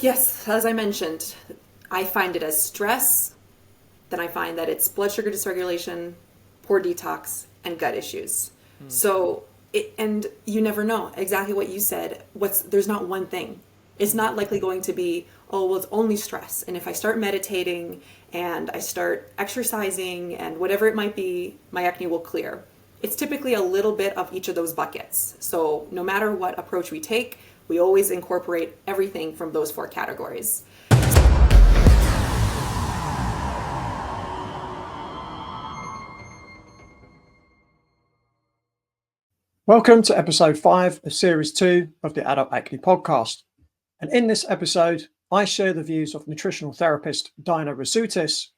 Yes, as I mentioned, I find it as stress. Then I find that it's blood sugar dysregulation, poor detox, and gut issues. So, and you never know exactly what you said. There's not one thing. It's not likely going to be, oh, well, it's only stress. And if I start meditating and I start exercising and whatever it might be, my acne will clear. It's typically a little bit of each of those buckets. So no matter what approach we take, we always incorporate everything from those 4 categories. Welcome to episode 5 of series 2 of the Adult Acne Podcast. And in this episode, I share the views of nutritional therapist Diana Rasutis.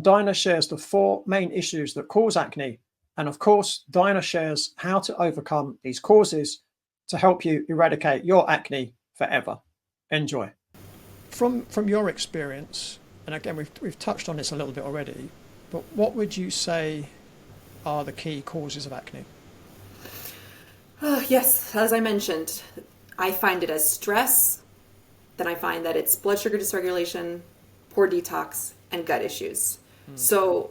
Diana shares the 4 main issues that cause acne. And of course, Diana shares how to overcome these causes to help you eradicate your acne forever. Enjoy. From your experience, and again, we've touched on this a little bit already, but what would you say are the key causes of acne? Yes, as I mentioned, I find it as stress. Then I find that it's blood sugar dysregulation, poor detox, and gut issues. So,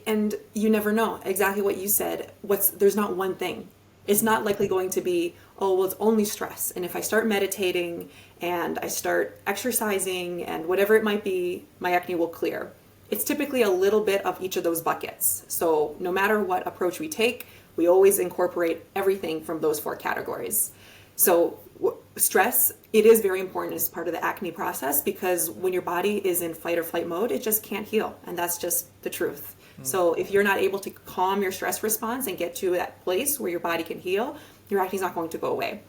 and you never know exactly what you said. There's not one thing. It's not likely going to be, oh, well, it's only stress. And if I start meditating and I start exercising and whatever it might be, my acne will clear. It's typically a little bit of each of those buckets. So no matter what approach we take, we always incorporate everything from those 4 categories. So stress, it is very important as part of the acne process because when your body is in fight or flight mode, it just can't heal. And that's just the truth. So if you're not able to calm your stress response and get to that place where your body can heal, your acne is not going to go away.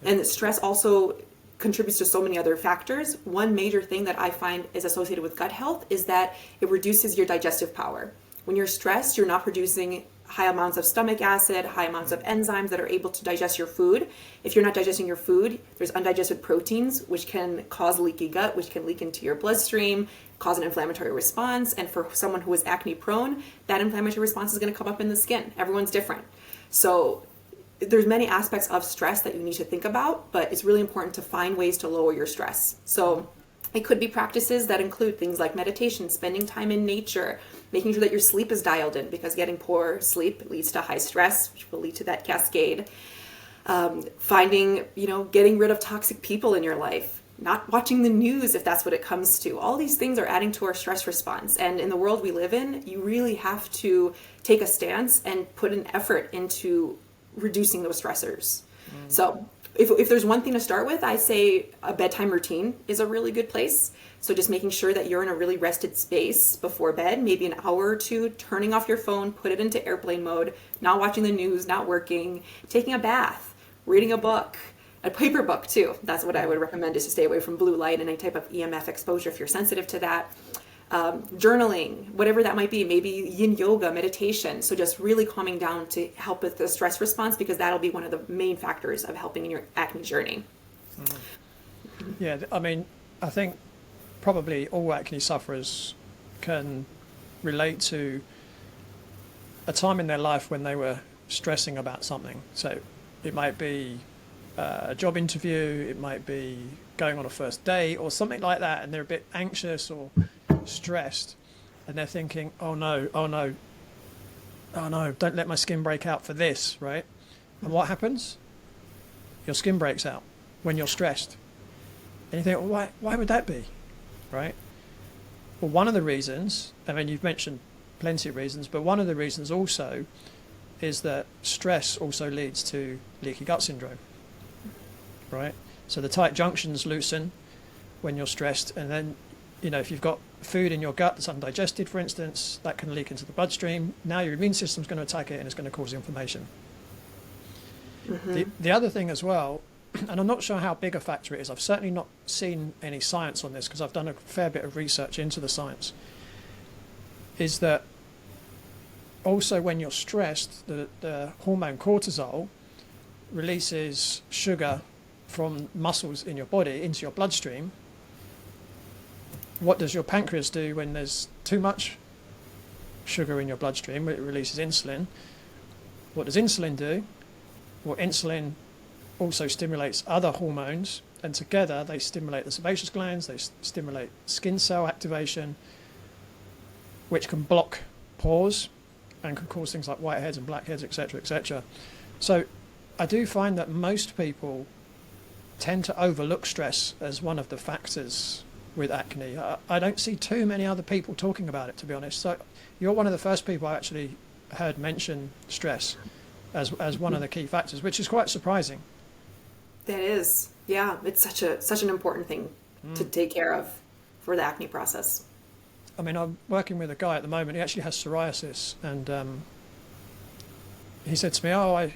And stress also contributes to so many other factors. One major thing that I find is associated with gut health is that it reduces your digestive power. When you're stressed, you're not producing high amounts of stomach acid, high amounts of enzymes that are able to digest your food. If you're not digesting your food, there's undigested proteins, which can cause leaky gut, which can leak into your bloodstream, cause an inflammatory response. And for someone who is acne prone, that inflammatory response is going to come up in the skin. Everyone's different. So there's many aspects of stress that you need to think about, but it's really important to find ways to lower your stress. So it could be practices that include things like meditation, spending time in nature, making sure that your sleep is dialed in because getting poor sleep leads to high stress, which will lead to that cascade. Getting rid of toxic people in your life, not watching the news if that's what it comes to. All these things are adding to our stress response. And in the world we live in, you really have to take a stance and put an effort into reducing those stressors. So if there's one thing to start with, I say a bedtime routine is a really good place. So just making sure that you're in a really rested space before bed, maybe an hour or 2, turning off your phone, put it into airplane mode, not watching the news, not working, taking a bath, reading a book, a paper book too. That's what I would recommend, is to stay away from blue light and any type of EMF exposure if you're sensitive to that. Journaling, whatever that might be, maybe yin yoga, meditation. So just really calming down to help with the stress response, because that'll be one of the main factors of helping in your acne journey. Yeah, I mean, I think probably all acne sufferers can relate to a time in their life when they were stressing about something. So it might be a job interview, it might be going on a first date or something like that, and they're a bit anxious or stressed, and they're thinking, oh no, don't let my skin break out for this, right? And what happens? Your skin breaks out when you're stressed. And you think, well, why would that be, right? Well, one of the reasons, I mean, you've mentioned plenty of reasons, but one of the reasons also is that stress also leads to leaky gut syndrome, right? So the tight junctions loosen when you're stressed, and then, if you've got food in your gut that's undigested, for instance, that can leak into the bloodstream. Now your immune system's going to attack it and it's going to cause inflammation. The other thing as well, and I'm not sure how big a factor it is, I've certainly not seen any science on this because I've done a fair bit of research into the science, is that also when you're stressed, the hormone cortisol releases sugar from muscles in your body into your bloodstream. What does your pancreas do when there's too much sugar in your bloodstream? It releases insulin. What does insulin do? Well, insulin also stimulates other hormones And together they stimulate the sebaceous glands, they stimulate skin cell activation, which can block pores and can cause things like whiteheads and blackheads, etc., etc. So I do find that most people tend to overlook stress as one of the factors with acne. I don't see too many other people talking about it, to be honest. So you're one of the first people I actually heard mention stress as one of the key factors, which is quite surprising. That is, yeah. It's such an important thing to take care of for the acne process. I mean, I'm working with a guy at the moment. He actually has psoriasis, and he said to me, "Oh, I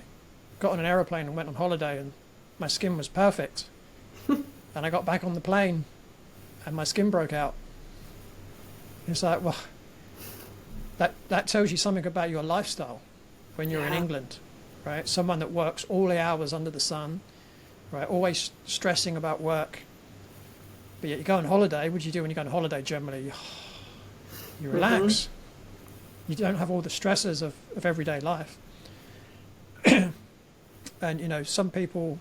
got on an aeroplane and went on holiday, and my skin was perfect, and I got back on the plane, and my skin broke out." It's like, well, that tells you something about your lifestyle when you're in England, right? Someone that works all the hours under the sun, right? Always stressing about work. But yet you go on holiday. What do you do when you go on holiday generally? You relax. You don't have all the stresses of everyday life. And, you know, some people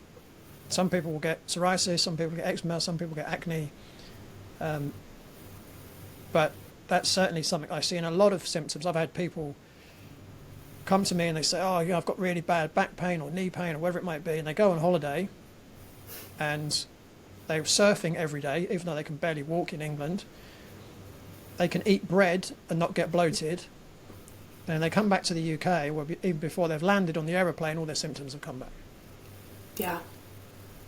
will get psoriasis, some people get eczema, some people get acne. But that's certainly something I see in a lot of symptoms. I've had people come to me and they say, "Oh, yeah, I've got really bad back pain or knee pain or whatever it might be." And they go on holiday and they're surfing every day, even though they can barely walk in England. They can eat bread and not get bloated. And they come back to the UK, where even before they've landed on the aeroplane, all their symptoms have come back. Yeah.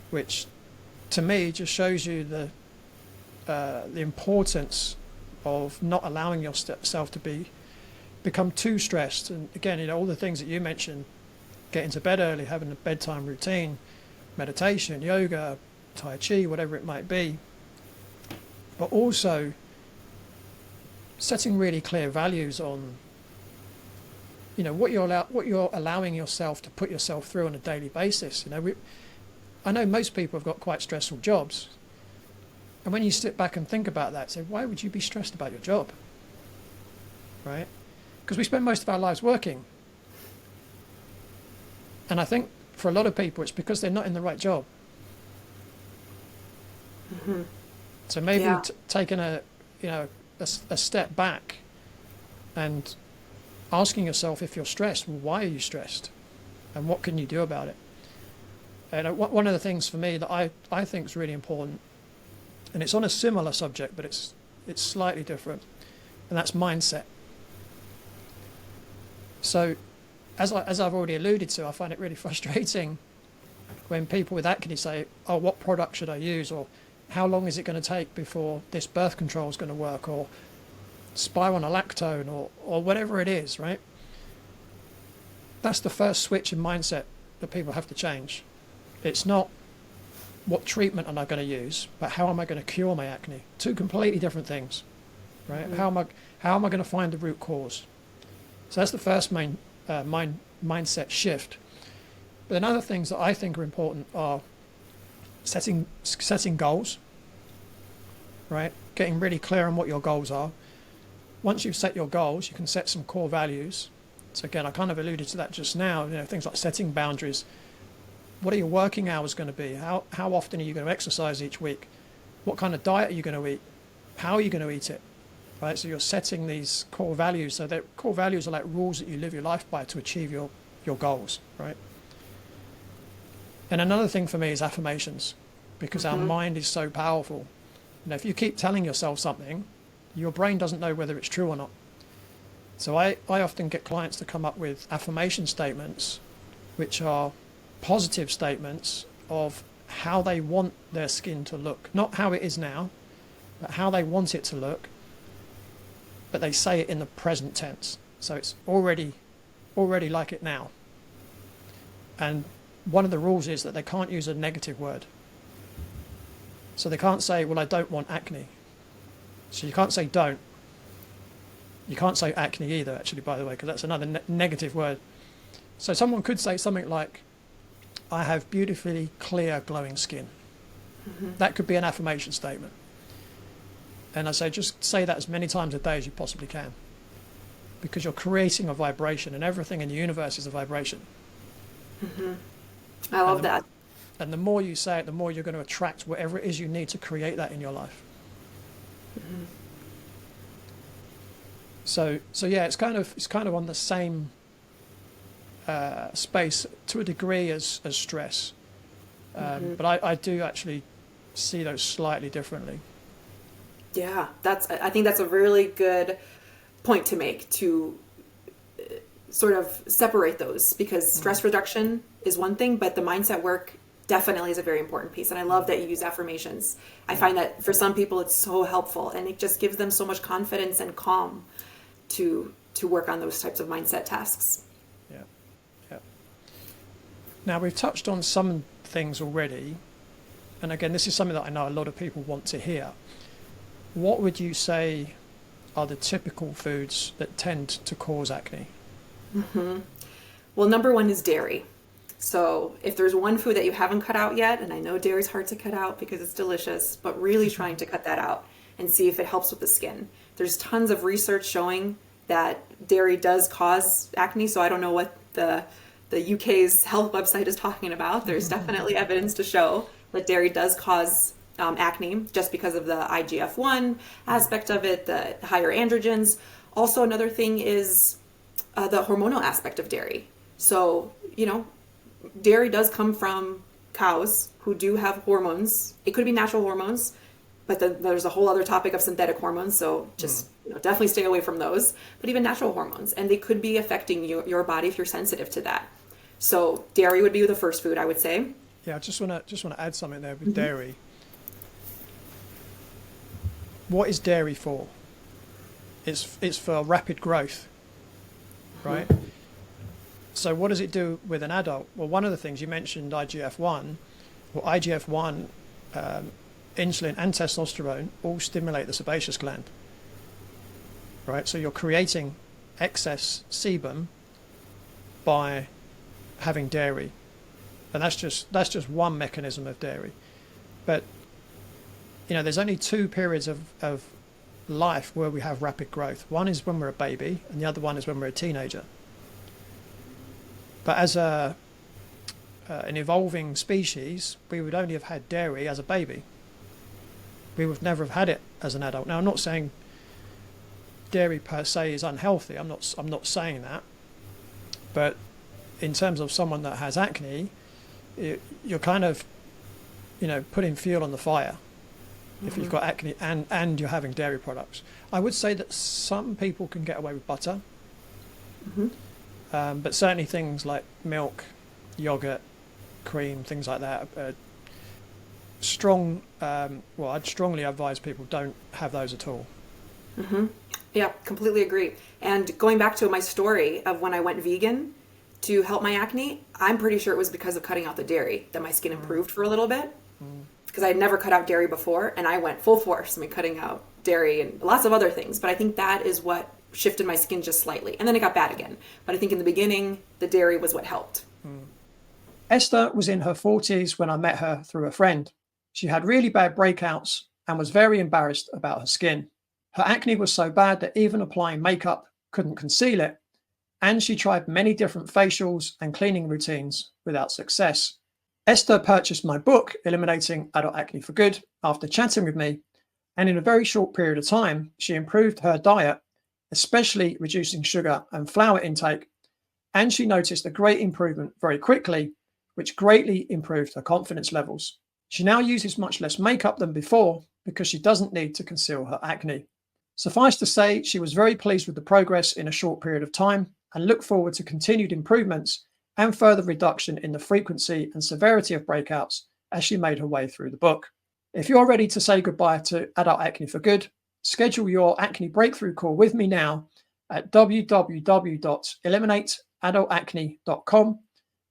Which, to me, just shows you the importance of not allowing yourself to become too stressed. And again, you know, all the things that you mentioned, getting to bed early, having a bedtime routine, meditation, yoga, Tai Chi, whatever it might be, but also setting really clear values on, you know, what you're allowing yourself to put yourself through on a daily basis. You know, I know most people have got quite stressful jobs, and when you sit back and think about that, say, why would you be stressed about your job, right? Because we spend most of our lives working, and I think for a lot of people it's because they're not in the right job. So maybe taking a step back and asking yourself, if you're stressed, well, why are you stressed, and what can you do about it? And one of the things for me that I think is really important, and it's on a similar subject, but it's slightly different, and that's mindset. So as I've already alluded to, I find it really frustrating when people with acne say, "Oh, what product should I use?" or "How long is it going to take before this birth control is going to work?" or spironolactone, or whatever it is, right? That's the first switch in mindset that people have to change. It's not what treatment am I going to use, but how am I going to cure my acne? Two completely different things, right? How am I going to find the root cause? So that's the first main mindset shift. But then other things that I think are important are setting goals, right? Getting really clear on what your goals are. Once you've set your goals, you can set some core values. So again, I kind of alluded to that just now, you know, things like setting boundaries. What are your working hours going to be? How often are you going to exercise each week? What kind of diet are you going to eat? How are you going to eat it? Right? So you're setting these core values. So that core values are like rules that you live your life by to achieve your goals, right? And another thing for me is affirmations, because our mind is so powerful. You know, if you keep telling yourself something, your brain doesn't know whether it's true or not. So I often get clients to come up with affirmation statements, which are positive statements of how they want their skin to look. Not how it is now, but how they want it to look. But they say it in the present tense. So it's already like it now. And one of the rules is that they can't use a negative word. So they can't say, "Well, I don't want acne." So you can't say "don't." You can't say acne either, actually, by the way, because that's another negative word. So someone could say something like, "I have beautifully clear, glowing skin." That could be an affirmation statement. And I say, just say that as many times a day as you possibly can, because you're creating a vibration, and everything in the universe is a vibration. I love that. And the more you say it, the more you're going to attract whatever it is you need to create that in your life. Mm-hmm. So yeah, it's kind of on the same space to a degree as stress, but I do actually see those slightly differently. Yeah, I think that's a really good point to make, to sort of separate those, because stress reduction is one thing, but the mindset work definitely is a very important piece. And I love that you use affirmations. I find that for some people it's so helpful, and it just gives them so much confidence and calm to work on those types of mindset tasks. Yeah. Now, we've touched on some things already, and again, this is something that I know a lot of people want to hear. What would you say are the typical foods that tend to cause acne? Well, number one is dairy. So if there's one food that you haven't cut out yet, and I know dairy's hard to cut out because it's delicious, but really trying to cut that out and see if it helps with the skin. There's tons of research showing that dairy does cause acne, so I don't know what the UK's health website is talking about. There's definitely evidence to show that dairy does cause acne, just because of the IGF-1 aspect of it, the higher androgens. Also, another thing is the hormonal aspect of dairy. So, dairy does come from cows who do have hormones. It could be natural hormones, but then there's a whole other topic of synthetic hormones. So just definitely stay away from those. But even natural hormones, and they could be affecting your body if you're sensitive to that. So dairy would be the first food I would say. Yeah, I just want to add something there with dairy. What is dairy for? It's for rapid growth, right? So what does it do with an adult? Well, one of the things you mentioned, IGF-1. Well, IGF-1, insulin and testosterone all stimulate the sebaceous gland, right? So you're creating excess sebum by having dairy, and that's just one mechanism of dairy. But there's only two periods of life where we have rapid growth. One is when we're a baby, and the other one is when we're a teenager. But as an evolving species, we would only have had dairy as a baby. We would never have had it as an adult. Now, I'm not saying dairy per se is unhealthy. I'm not saying that. But in terms of someone that has acne, you're kind of, putting fuel on the fire if you've got acne and you're having dairy products. I would say that some people can get away with butter. But certainly things like milk, yogurt, cream, things like that, I'd strongly advise people don't have those at all. Yeah, completely agree. And going back to my story of when I went vegan to help my acne, I'm pretty sure it was because of cutting out the dairy that my skin improved for a little bit, because I had never cut out dairy before, and I went full force. Cutting out dairy and lots of other things, but I think that is what shifted my skin just slightly, and then it got bad again. But I think in the beginning, the dairy was what helped. Esther was in her 40s when I met her through a friend. She had really bad breakouts and was very embarrassed about her skin. Her acne was so bad that even applying makeup couldn't conceal it, and she tried many different facials and cleaning routines without success. Esther purchased my book, Eliminating Adult Acne for Good, after chatting with me, and in a very short period of time, she improved her diet, especially reducing sugar and flour intake, and she noticed a great improvement very quickly, which greatly improved her confidence levels. She now uses much less makeup than before because she doesn't need to conceal her acne. Suffice to say, she was very pleased with the progress in a short period of time and looked forward to continued improvements and further reduction in the frequency and severity of breakouts as she made her way through the book. If you're ready to say goodbye to adult acne for good, schedule your acne breakthrough call with me now at www.eliminateadultacne.com,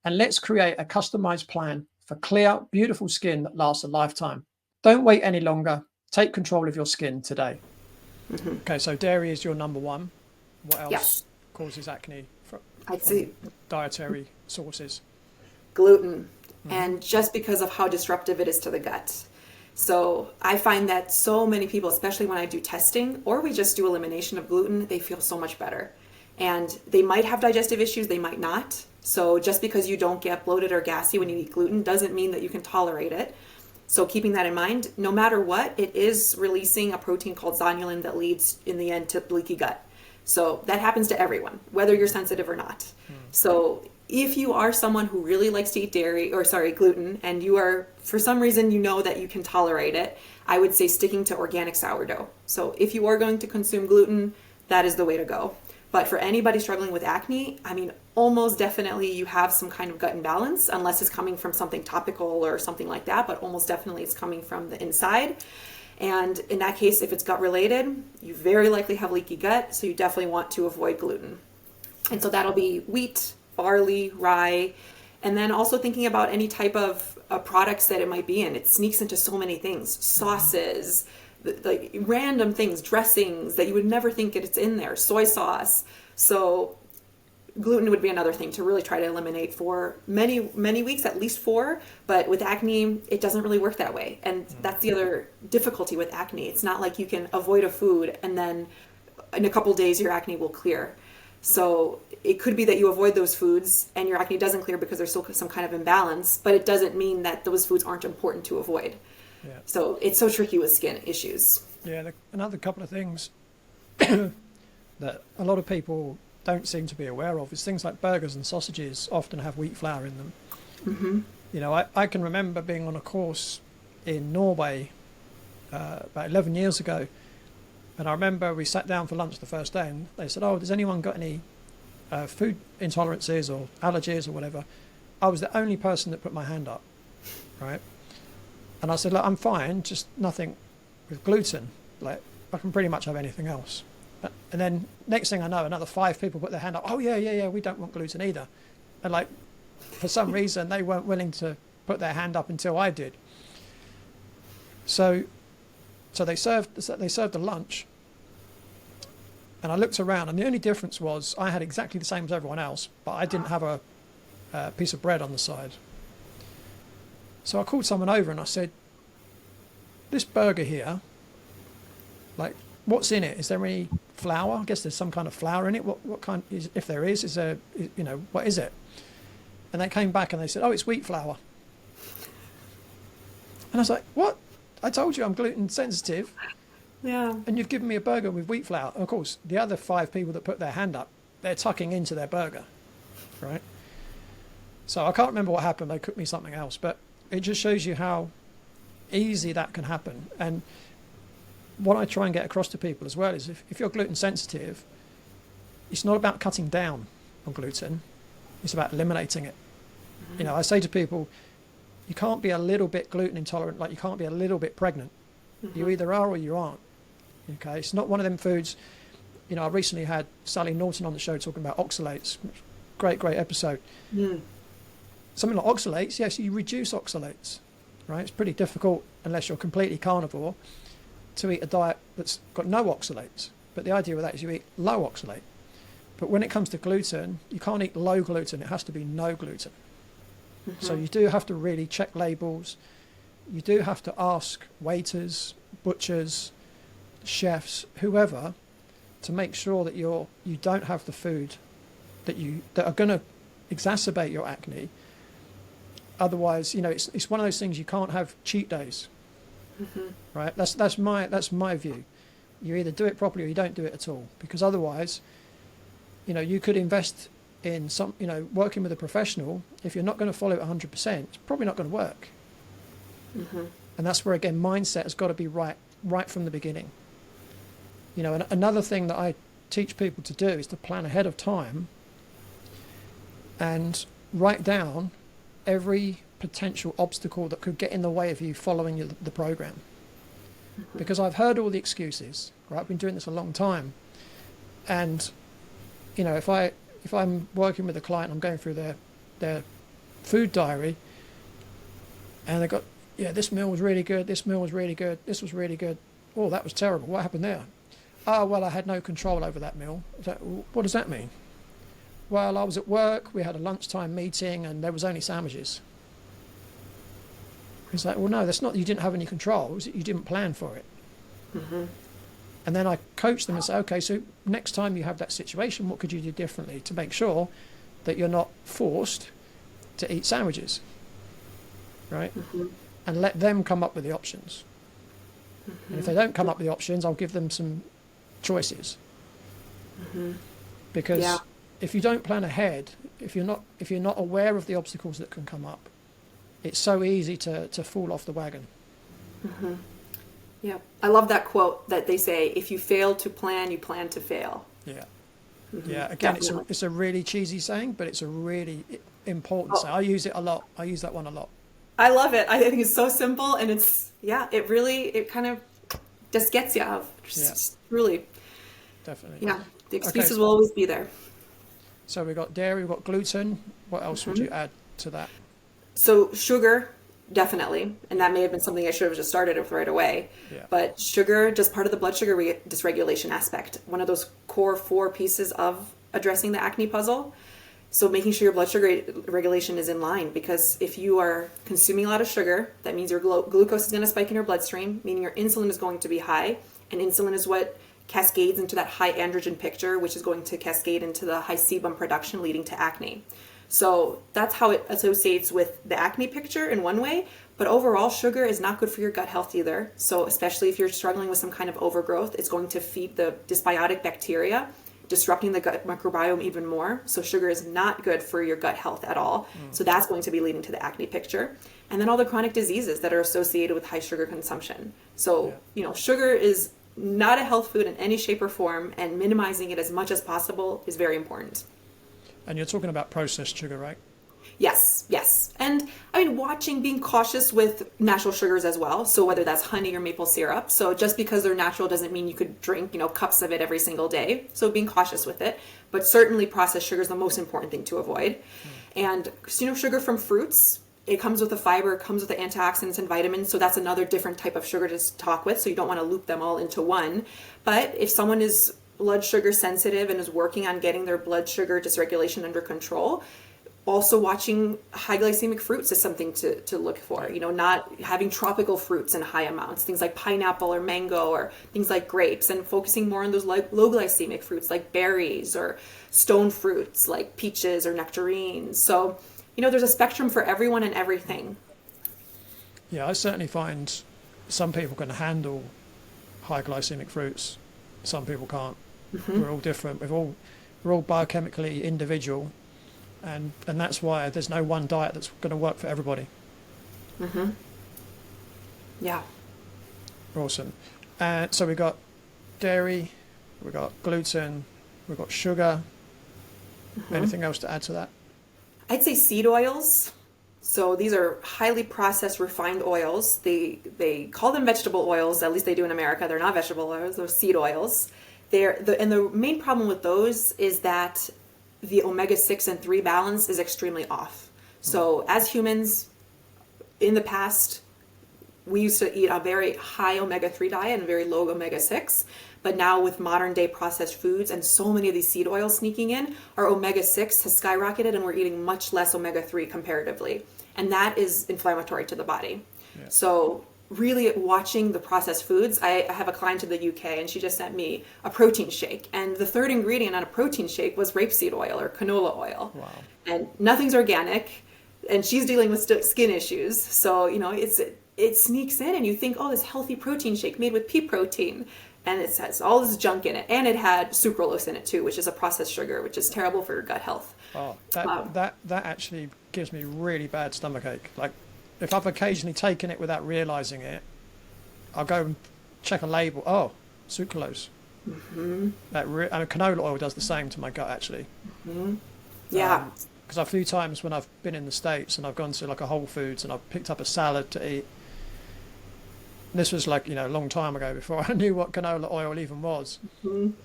and let's create a customized plan for clear, beautiful skin that lasts a lifetime. Don't wait any longer. Take control of your skin today. Okay, so dairy is your number one. What else causes acne from dietary sources? Gluten. And just because of how disruptive it is to the gut. So I find that so many people, especially when I do testing or we just do elimination of gluten, they feel so much better. And they might have digestive issues, they might not. So just because you don't get bloated or gassy when you eat gluten doesn't mean that you can tolerate it. So keeping that in mind, no matter what, it is releasing a protein called zonulin that leads in the end to leaky gut. So that happens to everyone, whether you're sensitive or not. So if you are someone who really likes to eat gluten, and you are, for some reason, you know that you can tolerate it, I would say sticking to organic sourdough. So if you are going to consume gluten, that is the way to go. But for anybody struggling with acne, I mean, almost definitely you have some kind of gut imbalance, unless it's coming from something topical or something like that, but almost definitely it's coming from the inside. And in that case, if it's gut related, you very likely have leaky gut, so you definitely want to avoid gluten. And so that'll be wheat, barley, rye, and then also thinking about any type of products that it might be in. It sneaks into so many things, sauces, like random things, dressings that you would never think it's in there, soy sauce. So gluten would be another thing to really try to eliminate for many, many weeks, at least 4. But with acne, it doesn't really work that way. And that's the other difficulty with acne. It's not like you can avoid a food and then in a couple days your acne will clear. So it could be that you avoid those foods and your acne doesn't clear because there's still some kind of imbalance, but it doesn't mean that those foods aren't important to avoid. Yeah. So it's so tricky with skin issues. Yeah, another couple of things that a lot of people don't seem to be aware of is things like burgers and sausages often have wheat flour in them. Mm-hmm. You know, I can remember being on a course in Norway about 11 years ago, and I remember we sat down for lunch the first day and they said, does anyone got any food intolerances or allergies or whatever? I was the only person that put my hand up, right? And I said, look, I'm fine, just nothing with gluten. Like, I can pretty much have anything else. And then next thing I know, another 5 people put their hand up. Oh, yeah, we don't want gluten either. And like, for some reason, they weren't willing to put their hand up until I did. So they served the lunch. And I looked around, and the only difference was I had exactly the same as everyone else, but I didn't have a piece of bread on the side. So I called someone over and I said, this burger here, like, what's in it? Is there any flour? I guess there's some kind of flour in it. What kind, if there is there, you know, what is it? And they came back and they said, it's wheat flour. And I was like, what? I told you I'm gluten sensitive. Yeah. And you've given me a burger with wheat flour. And of course, the other 5 people that put their hand up, they're tucking into their burger, right? So I can't remember what happened. They cooked me something else, but it just shows you how easy that can happen. And what I try and get across to people as well is if you're gluten sensitive, it's not about cutting down on gluten, it's about eliminating it. Mm-hmm. You know, I say to people, you can't be a little bit gluten intolerant, like you can't be a little bit pregnant. Mm-hmm. You either are or you aren't. Okay, it's not one of them foods. You know, I recently had Sally Norton on the show talking about oxalates. Great episode. Mm. Something like oxalates, yes, you reduce oxalates, right? It's pretty difficult unless you're completely carnivore to eat a diet that's got no oxalates. But the idea of that is you eat low oxalate. But when it comes to gluten, you can't eat low gluten. It has to be no gluten. Mm-hmm. So you do have to really check labels. You do have to ask waiters, butchers, chefs, whoever, to make sure that you don't have the food that are going to exacerbate your acne. Otherwise, you know, it's one of those things you can't have cheat days. Mm-hmm. Right? That's my view. You either do it properly or you don't do it at all, because otherwise, you know, you could invest in some, you know, working with a professional. If you're not going to follow it 100%, it's probably not going to work. Mm-hmm. And that's where, again, mindset has got to be right from the beginning. You know, and another thing that I teach people to do is to plan ahead of time and write down every potential obstacle that could get in the way of you following the program. Mm-hmm. Because I've heard all the excuses, right? I've been doing this a long time. And, you know, if I'm working with a client, I'm going through their food diary, and they've got, this meal was really good, this meal was really good, this was really good. Oh, that was terrible. What happened there? Oh, well, I had no control over that meal. What does that mean? Well, I was at work, we had a lunchtime meeting, and there was only sandwiches. It's like, well, no, that's not that you didn't have any control, it was that you didn't plan for it. Mm-hmm. And then I coach them and say, okay, so next time you have that situation, what could you do differently to make sure that you're not forced to eat sandwiches, right? And let them come up with the options. And if they don't come up with the options, I'll give them some choices. Because if you don't plan ahead, if you're not aware of the obstacles that can come up, it's so easy to fall off the wagon. Yeah, I love that quote that they say, if you fail to plan, you plan to fail. Yeah. Yeah, again, it's a really cheesy saying, but it's a really important saying. I use it a lot. I use that one a lot. I love it. I think it's so simple, and it kind of just gets you out. Really. Definitely. Yeah, the excuses will always be there. So we've got dairy, we've got gluten. What else would you add to that? So sugar, definitely. And that may have been something I should have just started with right away. Yeah. But sugar, just part of the blood sugar dysregulation aspect. One of those core 4 pieces of addressing the acne puzzle. So making sure your blood sugar regulation is in line, because if you are consuming a lot of sugar, that means your glucose is going to spike in your bloodstream, meaning your insulin is going to be high. And insulin is what cascades into that high androgen picture, which is going to cascade into the high sebum production, leading to acne. So that's how it associates with the acne picture in one way. But overall, sugar is not good for your gut health either. So especially if you're struggling with some kind of overgrowth, it's going to feed the dysbiotic bacteria, disrupting the gut microbiome even more. So sugar is not good for your gut health at all. So that's going to be leading to the acne picture. And then all the chronic diseases that are associated with high sugar consumption. So, sugar is not a health food in any shape or form, and minimizing it as much as possible is very important. And you're talking about processed sugar, right? Yes. And I mean, being cautious with natural sugars as well. So whether that's honey or maple syrup. So just because they're natural doesn't mean you could drink, cups of it every single day. So being cautious with it. But certainly processed sugar is the most important thing to avoid. And, sugar from fruits, it comes with the fiber, it comes with the antioxidants and vitamins. So that's another different type of sugar to talk with. So you don't want to loop them all into one. But if someone is blood sugar sensitive and is working on getting their blood sugar dysregulation under control, also watching high glycemic fruits is something to look for. Not having tropical fruits in high amounts, things like pineapple or mango or things like grapes, and focusing more on those low glycemic fruits like berries or stone fruits like peaches or nectarines. So, there's a spectrum for everyone and everything. Yeah, I certainly find some people can handle high glycemic fruits. Some people can't. We're all different. We're all biochemically individual. And that's why there's no one diet that's going to work for everybody. Yeah. Awesome. So we got dairy, we got gluten, we got sugar. Anything else to add to that? I'd say seed oils. So these are highly processed, refined oils. They call them vegetable oils, at least they do in America. They're not vegetable oils, they're seed oils. And the main problem with those is that the omega-6 and 3 balance is extremely off. So as humans, in the past, we used to eat a very high omega-3 diet and very low omega-6. But now with modern day processed foods and so many of these seed oils sneaking in, our omega-6 has skyrocketed and we're eating much less omega-3 comparatively. And that is inflammatory to the body. Yeah. So really watching the processed foods, I have a client in the UK and she just sent me a protein shake. And the third ingredient on a protein shake was rapeseed oil or canola oil. Wow. And nothing's organic. And she's dealing with skin issues. So, it sneaks in and you think, this healthy protein shake made with pea protein. And it has all this junk in it. And it had sucralose in it too, which is a processed sugar, which is terrible for your gut health. Oh, that actually gives me really bad stomachache. Like, if I've occasionally taken it without realizing it, I'll go and check a label. Oh, sucralose. And canola oil does the same to my gut, actually. Yeah. Because a few times when I've been in the States and I've gone to like a Whole Foods and I've picked up a salad to eat, this was like, a long time ago before I knew what canola oil even was.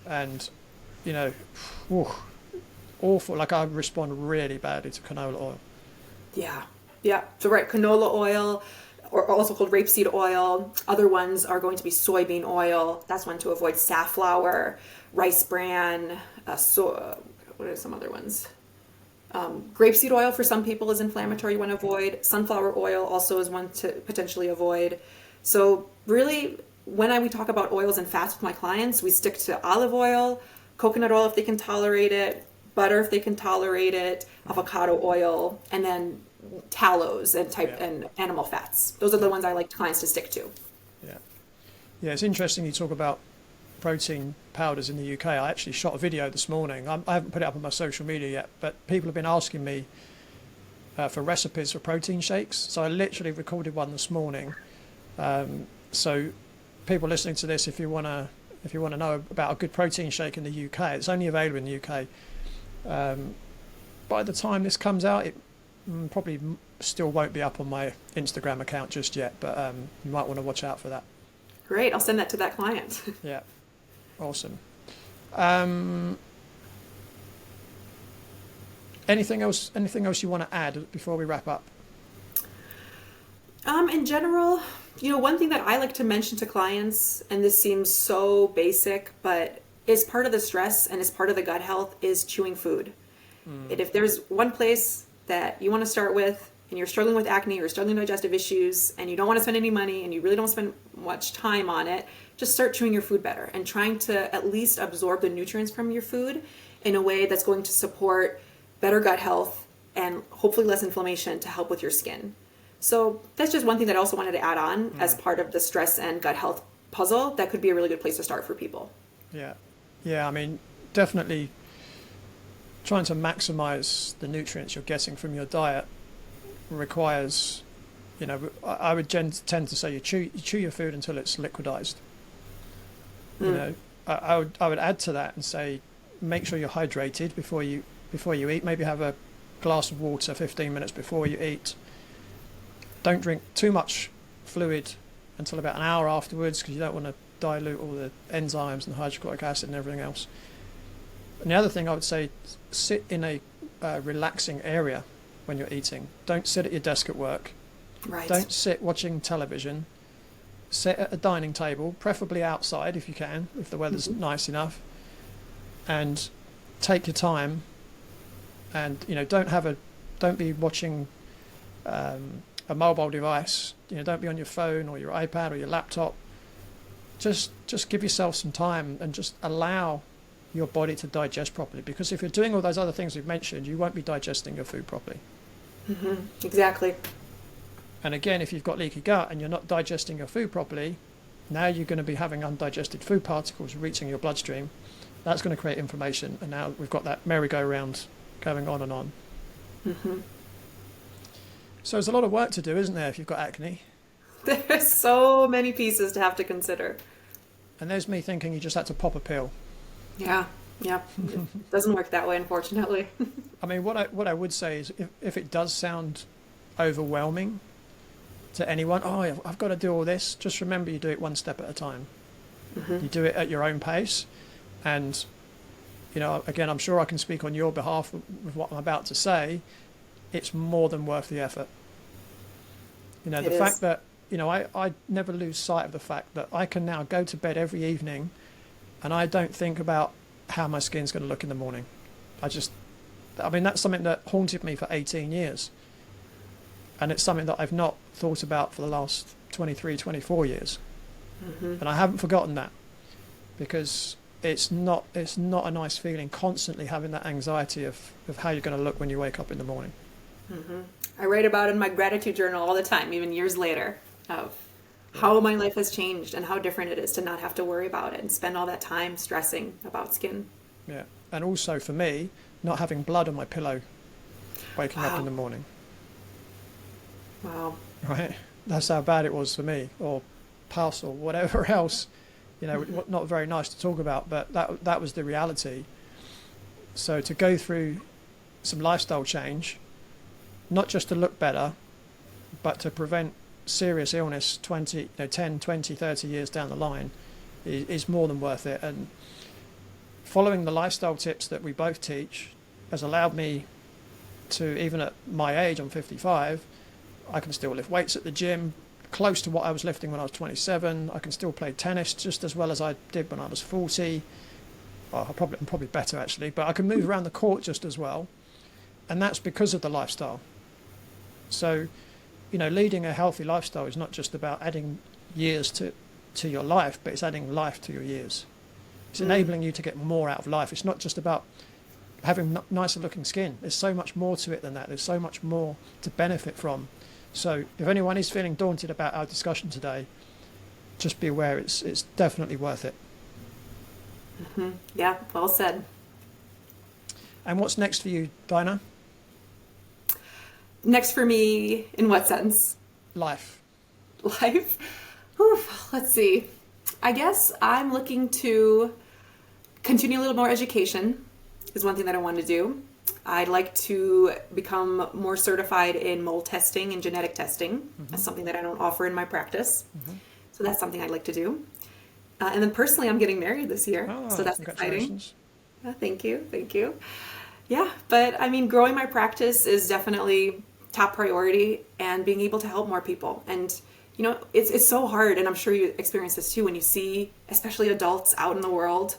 And, awful. Like, I respond really badly to canola oil. Yeah. So canola oil, or also called rapeseed oil. Other ones are going to be soybean oil. That's one to avoid. Safflower, rice bran, what are some other ones? Grapeseed oil for some people is inflammatory, you want to avoid. Sunflower oil also is one to potentially avoid. So really, when we talk about oils and fats with my clients, we stick to olive oil, coconut oil if they can tolerate it, butter if they can tolerate it, avocado oil, and then tallows and and animal fats. Those are the ones I like clients to stick to. Yeah. Yeah, it's interesting you talk about protein powders in the UK. I actually shot a video this morning. I haven't put it up on my social media yet, but people have been asking me for recipes for protein shakes. So I literally recorded one this morning. So people listening to this, if you want to know about a good protein shake in the UK, it's only available in the UK. By the time this comes out, it probably still won't be up on my Instagram account just yet, but you might want to watch out for that. Great, I'll send that to that client. Yeah, awesome. Anything else you want to add before we wrap up? In general, one thing that I like to mention to clients, and this seems so basic, but is part of the stress and is part of the gut health, is chewing food. And if there's one place that you want to start with, and you're struggling with acne or struggling with digestive issues, and you don't want to spend any money and you really don't spend much time on it, just start chewing your food better and trying to at least absorb the nutrients from your food in a way that's going to support better gut health and hopefully less inflammation to help with your skin. So that's just one thing that I also wanted to add on as part of the stress and gut health puzzle. That could be a really good place to start for people. Yeah, I mean, definitely trying to maximize the nutrients you're getting from your diet requires, I would tend to say you chew your food until it's liquidized. I would add to that and say make sure you're hydrated before you eat. Maybe have a glass of water 15 minutes before you eat. Don't drink too much fluid until about an hour afterwards, because you don't want to dilute all the enzymes and hydrochloric acid and everything else. And the other thing I would say, sit in a relaxing area when you're eating. Don't sit at your desk at work. Right. Don't sit watching television. Sit at a dining table, preferably outside if you can, if the weather's nice enough. And take your time. And don't be watching a mobile device. Don't be on your phone or your iPad or your laptop. Just give yourself some time and just allow your body to digest properly, because if you're doing all those other things we've mentioned, you won't be digesting your food properly. Exactly. And again, if you've got leaky gut and you're not digesting your food properly, now you're going to be having undigested food particles reaching your bloodstream. That's going to create inflammation, and now we've got that merry-go-round going on and on. So there's a lot of work to do, isn't there, if you've got acne? There's so many pieces to have to consider. And there's me thinking you just had to pop a pill. Yeah. It doesn't work that way, unfortunately. I mean, what I would say is if it does sound overwhelming to anyone, I've got to do all this, just remember you do it one step at a time. You do it at your own pace. And, again, I'm sure I can speak on your behalf with what I'm about to say. It's more than worth the effort. The fact that, I never lose sight of the fact that I can now go to bed every evening and I don't think about how my skin's going to look in the morning. That's something that haunted me for 18 years. And it's something that I've not thought about for the last 23, 24 years. And I haven't forgotten that, because it's not a nice feeling constantly having that anxiety of how you're going to look when you wake up in the morning. I write about it in my gratitude journal all the time, even years later, of how my life has changed and how different it is to not have to worry about it and spend all that time stressing about skin. Yeah. And also for me, not having blood on my pillow waking up in the morning. Wow. Right? That's how bad it was for me, or pus or whatever else. Not very nice to talk about, but that was the reality. So to go through some lifestyle change, not just to look better, but to prevent serious illness 10, 20, 30 years down the line is more than worth it. And following the lifestyle tips that we both teach has allowed me to, even at my age, I'm 55, I can still lift weights at the gym, close to what I was lifting when I was 27. I can still play tennis just as well as I did when I was 40. Well, I'm probably better actually, but I can move around the court just as well. And that's because of the lifestyle. So, leading a healthy lifestyle is not just about adding years to your life, but it's adding life to your years. It's enabling you to get more out of life. It's not just about having nicer looking skin. There's so much more to it than that. There's so much more to benefit from. So if anyone is feeling daunted about our discussion today, just be aware it's definitely worth it. Mm-hmm. Yeah, well said. And what's next for you, Dinah? Next for me, in what sense? Life. Life? Whew, let's see. I guess I'm looking to continue a little more education is one thing that I want to do. I'd like to become more certified in mold testing and genetic testing. Mm-hmm. That's something that I don't offer in my practice. Mm-hmm. So that's something I'd like to do. And then personally, I'm getting married this year. So that's exciting. Thank you. Yeah, but I mean, growing my practice is definitely top priority, and being able to help more people. And you know, it's so hard, and I'm sure you experience this too, when you see especially adults out in the world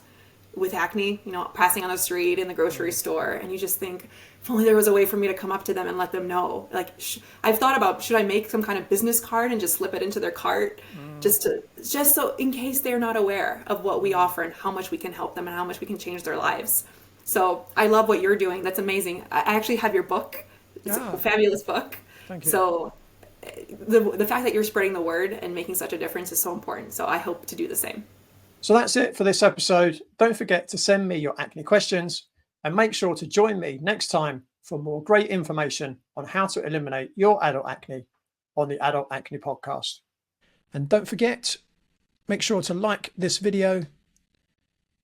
with acne, you know, passing on the street, in the grocery store, and you just think, if only there was a way for me to come up to them and let them know. Like, I've thought about, should I make some kind of business card and just slip it into their cart, just so in case they're not aware of what we offer and how much we can help them and how much we can change their lives. So I love what you're doing. That's amazing. I actually have your book. It's a fabulous book. Thank you. So the fact that you're spreading the word and making such a difference is so important. So I hope to do the same. So that's it for this episode. Don't forget to send me your acne questions, and make sure to join me next time for more great information on how to eliminate your adult acne on the Adult Acne Podcast. And don't forget, make sure to like this video,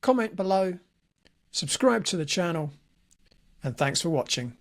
comment below, subscribe to the channel, and thanks for watching.